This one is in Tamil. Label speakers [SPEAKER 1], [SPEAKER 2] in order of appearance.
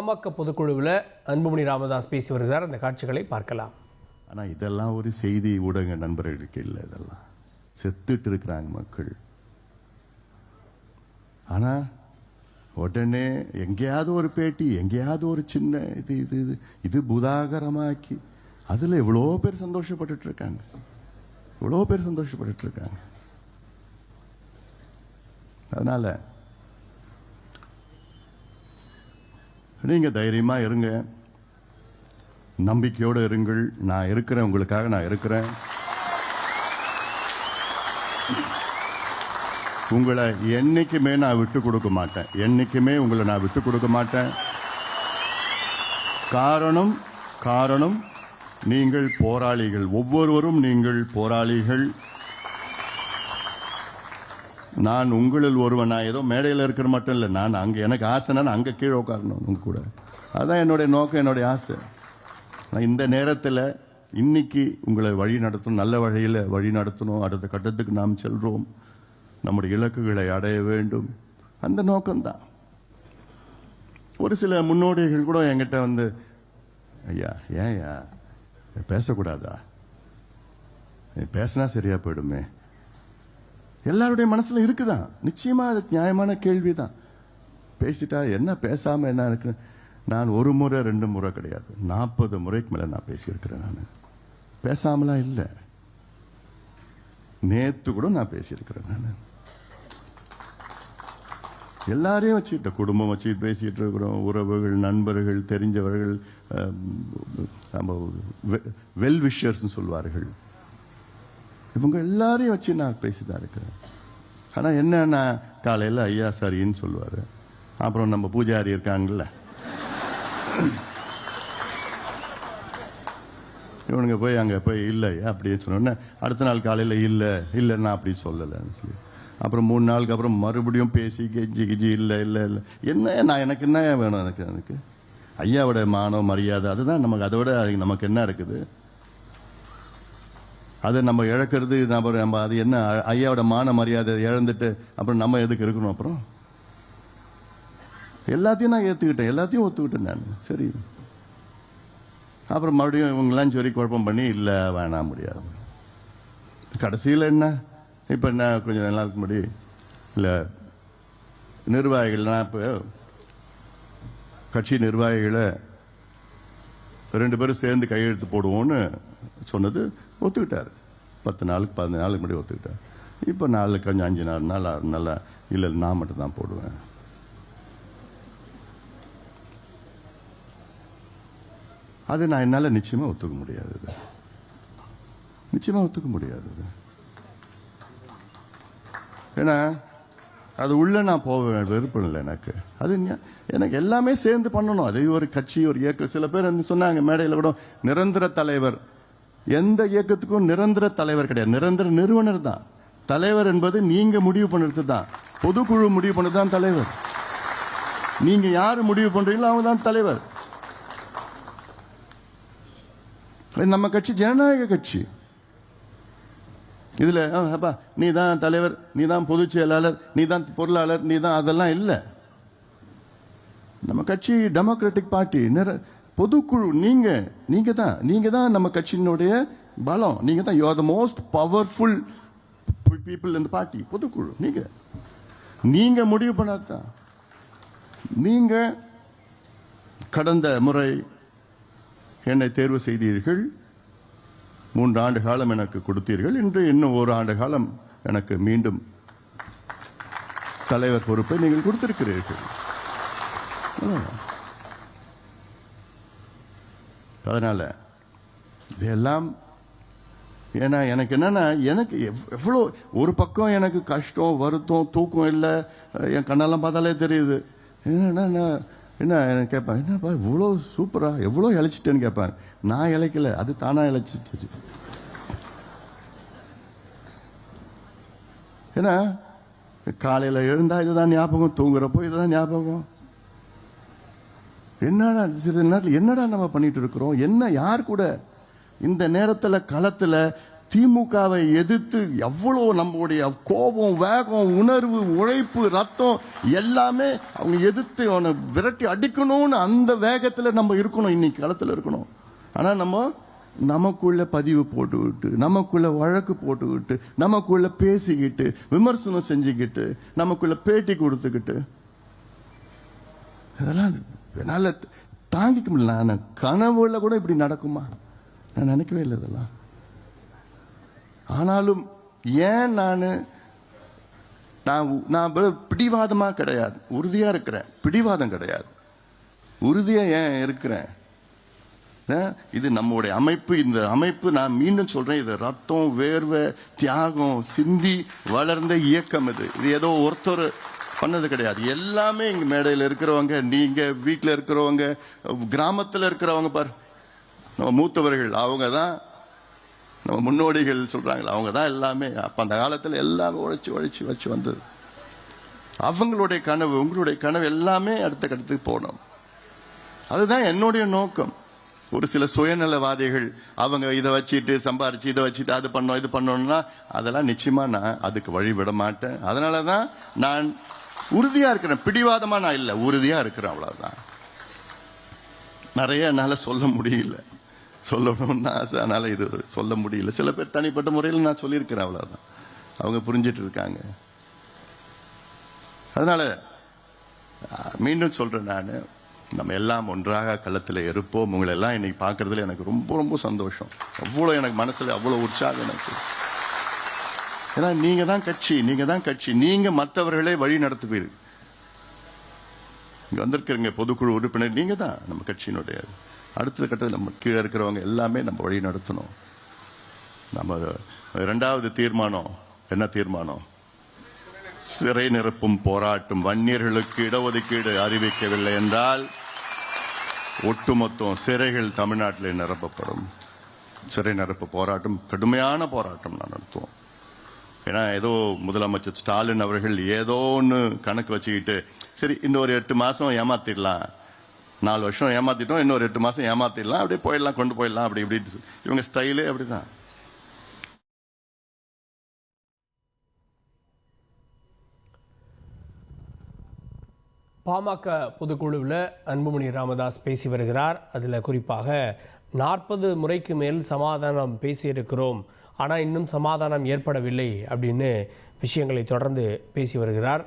[SPEAKER 1] பாமக பொதுக்குழுவில் அன்புமணி ராமதாஸ் பேசி வருகிறார். அந்த காட்சிகளை பார்க்கலாம்.
[SPEAKER 2] ஆனால் இதெல்லாம் ஒரு செய்தி ஊடக நண்பர்களுக்கு இல்லை. இதெல்லாம் செத்துட்டு இருக்கிறாங்க மக்கள். ஆனால் உடனே எங்கேயாவது ஒரு பேட்டி, எங்கேயாவது ஒரு சின்ன இது இது இது இது புதாகரமாக்கி அதில் எவ்வளோ பேர் சந்தோஷப்பட்டு இருக்காங்க, எவ்வளோ பேர் சந்தோஷப்பட்டு இருக்காங்க. அதனால நீங்க தைரியமா இருங்க, நம்பிக்கையோடு இருங்கள். நான் இருக்கிறேன், உங்களுக்காக நான் இருக்கிறேன். உங்களை என்னைக்குமே நான் விட்டு கொடுக்க மாட்டேன், என்னைக்குமே உங்களை நான் விட்டு கொடுக்க மாட்டேன். காரணம் நீங்கள் போராளிகள், ஒவ்வொருவரும் நீங்கள் போராளிகள். நான் உங்களில் ஒருவன். நான் ஏதோ மேடையில் இருக்கிற மட்டும் இல்லை, நான் அங்கே எனக்கு ஆசைனா நான் அங்கே கீழே உட்காரணும் உங்க கூட. அதுதான் என்னுடைய நோக்கம், என்னுடைய ஆசை. நான் இந்த நேரத்தில் இன்னைக்கு உங்களை வழி நடத்தணும், நல்ல வழியில் வழி நடத்தணும். அடுத்த கட்டத்துக்கு நாம் செல்றோம், நம்முடைய இலக்குகளை அடைய வேண்டும். அந்த நோக்கம்தான். ஒரு சில முன்னோடிகள் கூட என்கிட்ட வந்து, ஐயா ஏன்யா பேசக்கூடாதா, பேசினா சரியா போயிடுமே. எல்லாருடைய மனசுல இருக்குதான், நிச்சயமா அது நியாயமான கேள்விதான். பேசிட்டா என்ன, பேசாம என்ன இருக்கு. நான் ஒரு முறை 2 முறை கிடையாது, 40 முறைக்கு மேல நான் பேசியிருக்கிறேன். நான் பேசாமலாம் இல்லை, நேத்து கூட நான் பேசியிருக்கிறேன். நான் எல்லாரையும் வச்சுக்கிட்ட குடும்பம் வச்சுட்டு பேசிட்டு இருக்கிறோம். உறவுகள், நண்பர்கள், தெரிஞ்சவர்கள், வெல் விஷர்ஸ் சொல்வார்கள். இவங்க எல்லாரையும் வச்சு நான் பேசிதான் இருக்கிறேன். ஆனால் என்ன, காலையில் ஐயா சரின்னு சொல்லுவார். அப்புறம் நம்ம பூஜாரி இருக்காங்கல்ல, இவனுங்க போய் அங்கே போய் இல்லை அப்படின்னு சொன்னோன்னே அடுத்த நாள் காலையில் இல்லை நான் அப்படி சொல்லலைன்னு சொல்லி, அப்புறம் 3 நாளுக்கு அப்புறம் மறுபடியும் பேசி கெஞ்சி இல்லை என்ன, நான் எனக்கு என்ன வேணும், எனக்கு ஐயாவோட மானம் மரியாதை அதுதான் நமக்கு. அதை விட நமக்கு என்ன இருக்குது? அதை நம்ம இழக்கிறது, நம்ம அது என்ன, ஐயாவோட மான மரியாதை இழந்துட்டு அப்புறம் நம்ம எதுக்கு இருக்கணும்? அப்புறம் எல்லாத்தையும் நான் ஏற்றுக்கிட்டேன், எல்லாத்தையும் ஒத்துக்கிட்டேன் நான். சரி, அப்புறம் மறுபடியும் இவங்கெல்லாம் சொல்லி குழப்பம் பண்ணி இல்லை வேணாம் முடியாது. கடைசியில் என்ன, இப்போ என்ன, கொஞ்சம் நாளுக்கு முன்னாடி இல்லை நிர்வாகிகள்லாம், இப்போ கட்சி நிர்வாகிகளை 2 பேரும் சேர்ந்து கையெழுத்து போடுவோன்னு சொன்னது ஒத்துக்கிட்டார். 10 நாளுக்கு 15 நாளுக்கு முன்னாடி ஒத்துக்கிட்டார். இப்போ நாளுக்கு கொஞ்சம் 5 நாள் 6 நாள் இல்லை நான் மட்டும் தான் போடுவேன். அது நான் என்னால் நிச்சயமா ஒத்துக்க முடியாது, நிச்சயமா ஒத்துக்க முடியாது. ஏன்னா அது உள்ள நான் போக விருப்பம் இல்லை எனக்கு. அது எனக்கு எல்லாமே சேர்ந்து பண்ணணும். அது ஒரு கட்சி, ஒரு இயக்கம். சில பேர் சொன்னாங்க மேடையில் கூட, நிரந்தர தலைவர். எந்த இயக்கத்துக்கும் நிரந்தர தலைவர் கிடையாது, நிரந்தர நிறுவனர் தான் தலைவர். என்பது நீங்க முடிவு பண்ணுறது தான், பொதுக்குழு முடிவு பண்ணது தான் தலைவர். நீங்க யாரு முடிவு பண்றீங்களோ அவங்க தான் தலைவர். நம்ம கட்சி ஜனநாயக கட்சி. இதுல நீ தான் தலைவர், நீ தான் பொதுச் செயலாளர், நீ தான் பொருளாளர், நீ தான், அதெல்லாம் இல்லை. நம்ம கட்சி டெமோக்ராட்டிக் பார்ட்டி, பொதுக்குழு. நீங்க தான் நம்ம கட்சியினுடைய பலம். நீங்க தான், you are the most powerful people இந்த பார்ட்டி. பொதுக்குழு நீங்க முடிவு பண்ணாதான். நீங்க கடந்த முறை என்னை தேர்வு செய்தீர்கள், 3 ஆண்டு காலம் எனக்கு கொடுத்தீர்கள். இன்று இன்னும் 1 ஆண்டு காலம் எனக்கு மீண்டும் தலைவர் பொறுப்பை நீங்கள் கொடுத்திருக்கிறீர்கள். அதனால இதெல்லாம், ஏன்னா எனக்கு என்னன்னா, எனக்கு எவ்வளோ ஒரு பக்கம் எனக்கு கஷ்டம், வருத்தம், தூக்கம் இல்லை. என் கண்ணெல்லாம் பார்த்தாலே தெரியுது. என்ன கேட்பேன், என்னப்பா இவ்வளோ சூப்பரா, எவ்வளோ இழைச்சிட்டேன்னு கேட்பேன். நான் இழைக்கல, அது தானா இழைச்சிச்சு. ஏன்னா காலையில் எழுந்தா இதுதான் ஞாபகம், தூங்குறப்போ இதுதான் ஞாபகம். என்னடா சில நேரத்தில் என்னடா நம்ம பண்ணிட்டு இருக்கிறோம், என்ன யார் கூட இந்த நேரத்தில் களத்தில் திமுகவை எதிர்த்து எவ்வளோ நம்முடைய கோபம், வேகம், உணர்வு, உழைப்பு, ரத்தம் எல்லாமே அவங்க எதிர்த்து அவனை விரட்டி அடிக்கணும்னு அந்த வேகத்தில் நம்ம இருக்கணும், இன்னைக்கு களத்தில் இருக்கணும். ஆனால் நமக்குள்ள பதிவு போட்டுக்கிட்டு, நமக்குள்ள வழக்கு போட்டுக்கிட்டு, நமக்குள்ள பேசிக்கிட்டு, விமர்சனம் செஞ்சுக்கிட்டு, நமக்குள்ள பேட்டி கொடுத்துக்கிட்டு, இதெல்லாம் என்னால தாங்கிக்க முடியல. நான் கனவுல கூட இப்படி நடக்குமா நான் நினைக்கவே இல்லை இதெல்லாம். ஆனாலும் ஏன் நான் பிடிவாதமா கிடையாது, உறுதியா இருக்கிறேன். பிடிவாதம் கிடையாது, உறுதியா ஏன் இருக்கிறேன்? இது நம்முடைய அமைப்பு. இந்த அமைப்பு நான் மீண்டும் சொல்றேன், இது ரத்தம், வேர்வை, தியாகம் சிந்தி வளர்ந்த இயக்கம். இது ஏதோ ஒருத்தர் பண்ணது கிடையாது. எல்லாமே இங்க மேடையில் இருக்கிறவங்க, நீங்க வீட்டில் இருக்கிறவங்க, கிராமத்தில் இருக்கிறவங்க, பாரு நம்ம மூத்தவர்கள், அவங்க தான் நம்ம முன்னோடிகள் சொல்றாங்களா, அவங்க தான் எல்லாமே. அப்ப அந்த காலத்தில் எல்லாமே உழைச்சு வச்சு வந்தது. அவங்களுடைய கனவு, உங்களுடைய கனவு எல்லாமே அடுத்த கட்டத்துக்கு போனோம். அதுதான் என்னுடைய நோக்கம். ஒரு சில சுயநலவாதிகள் அவங்க இதை வச்சுட்டு சம்பாரிச்சு, இதை வச்சுட்டு அது பண்ணோம், இது பண்ணோம்னா அதெல்லாம் நிச்சயமா நான் அதுக்கு வழி விட மாட்டேன். அதனாலதான் நான் உறுதியா இருக்கிறேன். பிடிவாதமா நான் இல்லை, உறுதியா இருக்கிறேன், அவ்வளவுதான். நிறைய என்னால சொல்ல முடியல, சொல்லணும்னு ஆசை, அதனால இது சொல்ல முடியல. சில பேர் தனிப்பட்ட முறையில் நான் சொல்லியிருக்கிறேன், அவ்வளவுதான். அவங்க புரிஞ்சிட்டு இருக்காங்க. அதனால மீண்டும் சொல்றேன், நான் நம்ம எல்லாம் ஒன்றாக களத்தில் இருப்போம். உங்களை எல்லாம் இன்னைக்கு பார்க்கறதுல எனக்கு ரொம்ப ரொம்ப சந்தோஷம். அவ்வளோ எனக்கு மனசுல அவ்வளோ உற்சாகம் எனக்கு. ஏன்னா நீங்க தான் கட்சி, நீங்க மற்றவர்களே வழி நடத்துவீர்கள். இங்க வந்திருக்கிறீங்க பொதுக்குழு உறுப்பினர், நீங்க தான் நம்ம கட்சியினுடைய அடுத்த கட்டத்தில். நம்ம கீழே இருக்கிறவங்க எல்லாமே நம்ம வழி நடத்தணும். நம்ம 2வது தீர்மானம் என்ன தீர்மானம்? சிறை நிரப்பும் போராட்டம். வன்னியர்களுக்கு இடஒதுக்கீடு அறிவிக்கவில்லை என்றால் ஒட்டுமொத்தம் சிறைகள் தமிழ்நாட்டில் நிரப்பப்படும். சிறை நிரப்பு போராட்டம், கடுமையான போராட்டம் நான் நடத்துவோம். ஏன்னா ஏதோ முதலமைச்சர் ஸ்டாலின் அவர்கள் ஏதோ ஒன்று கணக்கு வச்சுக்கிட்டு, சரி இன்னொரு 8 மாசம் ஏமாத்திடலாம், 4 வருஷம் ஏமாத்திட்டோம், இன்னொரு 8 மாசம் ஏமாத்திடலாம், அப்படியே போயிடலாம், கொண்டு போயிடலாம், அப்படி இப்படி. இவங்க ஸ்டைலே அப்படிதான்.
[SPEAKER 1] பாமக பொதுக்குழுவில் அன்புமணி ராமதாஸ் பேசி வருகிறார். அதில் குறிப்பாக 40 முறைக்கு மேல் சமாதானம் பேசியிருக்கிறோம், ஆனால் இன்னும் சமாதானம் ஏற்படவில்லை அப்படின்னு விஷயங்களை தொடர்ந்து பேசி வருகிறார்.